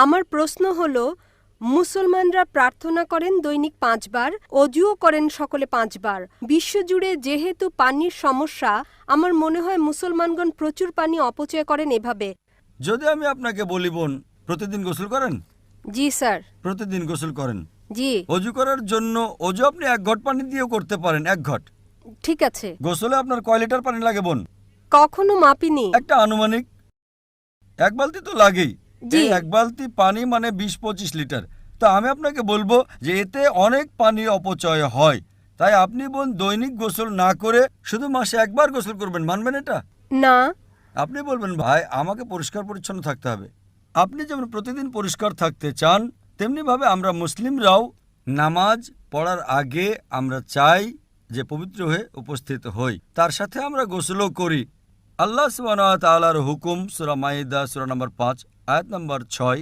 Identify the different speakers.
Speaker 1: আমার প্রশ্ন হলো, মুসলমানরা প্রার্থনা করেন দৈনিক 5 বার, অজুও করেন সকলে 5 বার। বিশ্বজুড়ে যেহেতু পানির সমস্যা, আমার মনে হয় মুসলমানগণ প্রচুর পানি অপচয় করেন এভাবে।
Speaker 2: যদি আমি আপনাকে বলি বোন, প্রতিদিন গোসল করেন?
Speaker 1: জি স্যার।
Speaker 2: প্রতিদিন গোসল করেন?
Speaker 1: জি।
Speaker 2: অজু করার জন্য অজু আপনি 1 ঘট পানি দিয়েও করতে পারেন, 1 ঘট।
Speaker 1: ঠিক আছে।
Speaker 2: গোসলে আপনার কয় লিটার পানি লাগে বোন?
Speaker 1: কখনো মাপিনি।
Speaker 2: একটা আনুমানিক 1 বালতি তো লাগেই।
Speaker 1: জি।
Speaker 2: এই 1 বালতি পানি মানে 20-25 লিটার। তো আমি আপনাকে বলবো যে এতে অনেক পানি অপচয় হয়। তাই আপনি বোন দৈনিক গোসল না করে শুধু মাসে 1 বার গোসল করবেন, মানবেন এটা?
Speaker 1: না।
Speaker 2: আপনি বলবেন ভাই আমাকে পরিষ্কার পরিচ্ছন্ন থাকতে হবে। আপনি যেমন প্রতিদিন পরিষ্কার থাকতে চান, তেমনিভাবে আমরা মুসলিমরাও নামাজ পড়ার আগে আমরা চাই যে পবিত্র হয়ে উপস্থিত হই। তার সাথে আমরা গোসলও করি। আল্লাহ সুবহানাহু ওয়া তাআলার হুকুম সূরা মাইদা সূরা নম্বর 5 আয়াত নম্বর 6